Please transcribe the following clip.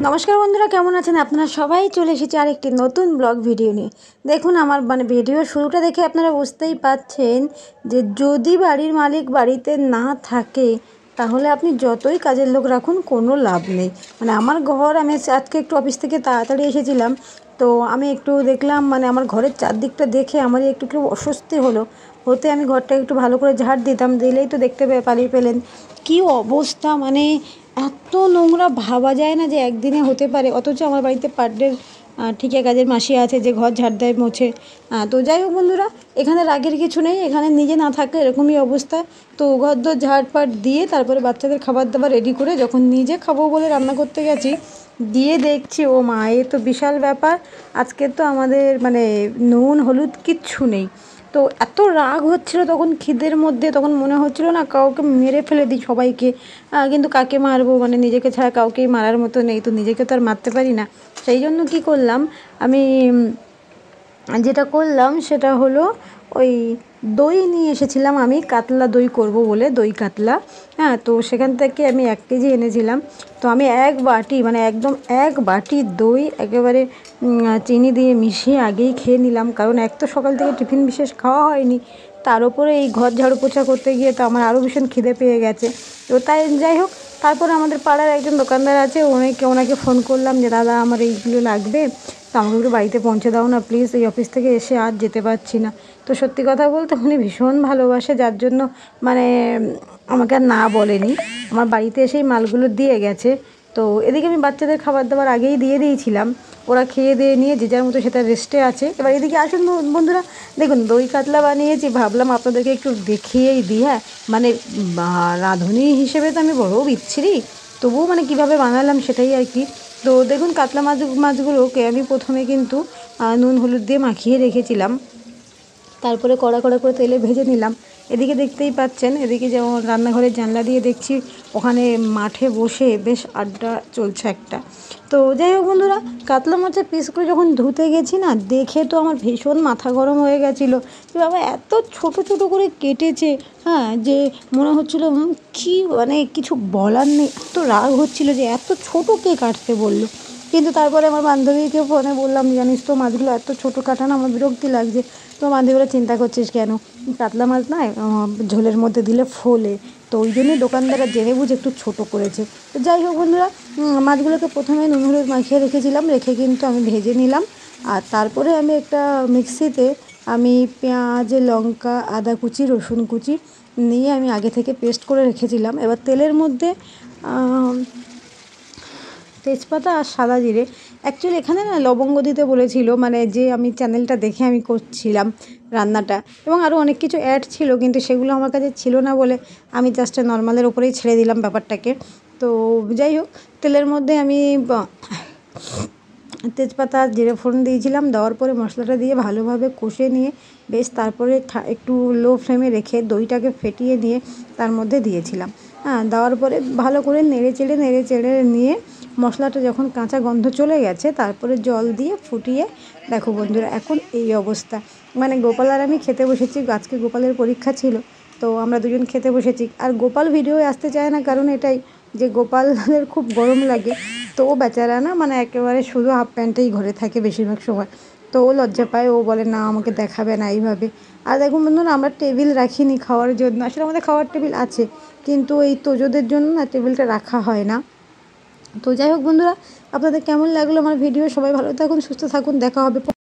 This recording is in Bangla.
নমস্কার বন্ধুরা, কেমন আছেন আপনারা? সবাই চলে এসেছে আরেকটি নতুন ব্লগ ভিডিও নিয়ে। দেখুন আমার ভিডিওর শুরুটা দেখে আপনারা বুঝতেই পাচ্ছেন যে যদি বাড়ির মালিক বাড়িতে না থাকে তাহলে আপনি যতই কাজের লোক রাখুন কোনো লাভ নেই। আমার ঘর, আমি আজকে একটু অফিস থেকে তাড়াতাড়ি এসেছিলাম, তো আমি একটু দেখলাম আমার ঘরের চারদিকটা দেখে আমারই একটু অস্বস্তি হতে আমি ঘরটা একটু ভালো করে ঝাড় দিতাম, দিলেই তো দেখতে পেলেন কি অবস্থা। এত নোংরা, ভাবা যায় না যে একদিনে হতে পারে। অথচ আমার বাড়িতে পার ডে ঠিকা কাজের মাসি আছে যে ঘর ঝাড় দেয়, মোছে। তো যাই হোক বন্ধুরা, এখানে রাগের কিছু নেই, এখানে নিজে না থাকলে এরকমই অবস্থা। তো ঘর দোর ঝাড়পাট দিয়ে তারপরে বাচ্চাদের খাবার দাবার রেডি করে যখন নিজে খাবো বলে রান্না করতে গেছি, দিয়ে দেখছি ও মা, এ তো বিশাল ব্যাপার। আজকে তো আমাদের নুন হলুদ কিচ্ছু নেই। তো এত রাগ হচ্ছিল তখন খিদের মধ্যে, তখন মনে হচ্ছিল না কাউকে মেরে ফেলে দিই সবাইকে, কিন্তু কাকে মারবো, নিজেকে ছাড়া কাউকেই মারার মতো নেই, তো নিজেকে তো আর মারতে পারি না। সেই জন্য কী করলাম, আমি যেটা করলাম সেটা হলো ওই দই নিয়ে এসেছিলাম, আমি কাতলা দই করব বলে, দই কাতলা। তো সেখান থেকে আমি 1 কেজি এনেছিলাম। তো আমি এক বাটি একদম 1 বাটি দই একেবারে চিনি দিয়ে মিশিয়ে আগেই খেয়ে নিলাম, কারণ এক তো সকাল থেকে টিফিন বিশেষ খাওয়া হয়নি, তার উপরে এই ঘর ঝাড়ু পোছা করতে গিয়ে তো আমার আরও ভীষণ খিদে পেয়ে গেছে। তো তাই যাই হোক, তারপরে আমাদের পাড়ার একজন দোকানদার আছে, ওনাকে ফোন করলাম যে দাদা আমার এইগুলো লাগবে, তো আমাকে একটু বাড়িতে পৌঁছে দাও না প্লিজ, এই অফিস থেকে এসে আর যেতে পারছি না। তো সত্যি কথা বলতে উনি ভীষণ ভালোবাসে, যার জন্য আমাকে আর না বলেনি, আমার বাড়িতে এসেই মালগুলো দিয়ে গেছে। তো এদিকে আমি বাচ্চাদের খাবার দাবার আগেই দিয়ে দিয়েছিলাম, ওরা খেয়ে দিয়ে নিয়ে যে যার মতো সেটা রেস্টে আছে। এবার এদিকে আসুন বন্ধুরা, দেখুন দই কাতলা বানিয়েছি, ভাবলাম আপনাদেরকে একটু দেখিয়েই দিই। রাঁধুনি হিসেবে তো আমি বড় বিচ্ছিরি, তবুও কীভাবে বানালাম সেটাই আর কি। তো দেখুন কাতলা মাছগুলোকে আমি প্রথমে কিন্তু নুন হলুদ দিয়ে মাখিয়ে রেখেছিলাম, তারপরে কড়া করে তেলে ভেজে নিলাম। এদিকে দেখতেই পাচ্ছেন, এদিকে যেমন রান্নাঘরের জানলা দিয়ে দেখছি ওখানে মাঠে বসে বেশ আড্ডা চলছে একটা। তো যাই হোক বন্ধুরা, কাতলা মাছের পিসগুলো যখন ধুতে গেছি না, দেখে তো আমার ভীষণ মাথা গরম হয়ে গেছিলো যে বাবা এত ছোট ছোট করে কেটেছে, যে মনে হচ্ছিলো কি কিছু বলার নেই, এত রাগ হচ্ছিলো যে এত ছোট কে কাটতে বললো। কিন্তু তারপরে আমার বান্ধবীকে ফোনে বললাম, জানিস তো মাছগুলো এত ছোটো কাটানো আমার বিরক্তি লাগছে। তো বান্ধবীরা চিন্তা করছিস কেন, কাতলা মাছ নয়, ঝোলের মধ্যে দিলে ফোলে, তো ওই জন্যই দোকানদাররা জেনে বুঝে একটু ছোটো করেছে। তো যাই হোক বন্ধুরা, মাছগুলোকে প্রথমে নুন হলুদ মাখিয়ে রেখেছিলাম, রেখে কিন্তু আমি ভেজে নিলাম। আর তারপরে আমি একটা মিক্সিতে আমি পেঁয়াজ, লঙ্কা, আদা কুচি, রসুন কুচি নিয়ে আমি আগে থেকে পেস্ট করে রেখেছিলাম। এবার তেলের মধ্যে তেজপাতা আর সাদা জিরে, অ্যাকচুয়ালি এখানে না লবঙ্গ দিতে বলেছিল, যে আমি চ্যানেলটা দেখে আমি করছিলাম রান্নাটা, এবং আরও অনেক কিছু অ্যাড ছিল, কিন্তু সেগুলো আমার কাছে ছিল না বলে আমি জাস্ট নর্মালের ওপরেই ছেড়ে দিলাম ব্যাপারটাকে। তো যাই হোক, তেলের মধ্যে আমি তেজপাতা জিরে ফোড়ন দিয়েছিলাম, দেওয়ার পরে মশলাটা দিয়ে ভালোভাবে কষে নিয়ে বেশ তারপরে একটু লো ফ্লেমে রেখে দইটাকে ফেটিয়ে নিয়ে তার মধ্যে দিয়েছিলাম। দেওয়ার পরে ভালো করে নেড়ে চেড়ে নিয়ে মশলাটা যখন কাঁচা গন্ধ চলে গেছে, তারপরে জল দিয়ে ফুটিয়ে, দেখো বন্ধুরা এখন এই অবস্থা। গোপাল আর আমি খেতে বসেছি, আজকে গোপালের পরীক্ষা ছিল, তো আমরা দুজন খেতে বসেছি। আর গোপাল ভিডিও আসতে চায় না, কারণ এটাই যে গোপালের খুব গরম লাগে, তো ও বেচারা না একেবারে শুধু হাফ প্যান্টেই ঘরে থাকে বেশিরভাগ সময়, তো ও লজ্জা পায়, ও বলে না আমাকে দেখাবে না এইভাবে। আর দেখুন বন্ধুরা, আমরা টেবিল রাখিনি খাওয়ার জন্য, আসলে আমাদের খাওয়ার টেবিল আছে, কিন্তু এই তোজোদের জন্য না টেবিলটা রাখা হয় না। তো যাই হোক বন্ধুরা, আপনাদের কেমন লাগলো আমার ভিডিও? সবাই ভালো থাকুন, সুস্থ থাকুন, দেখা হবে।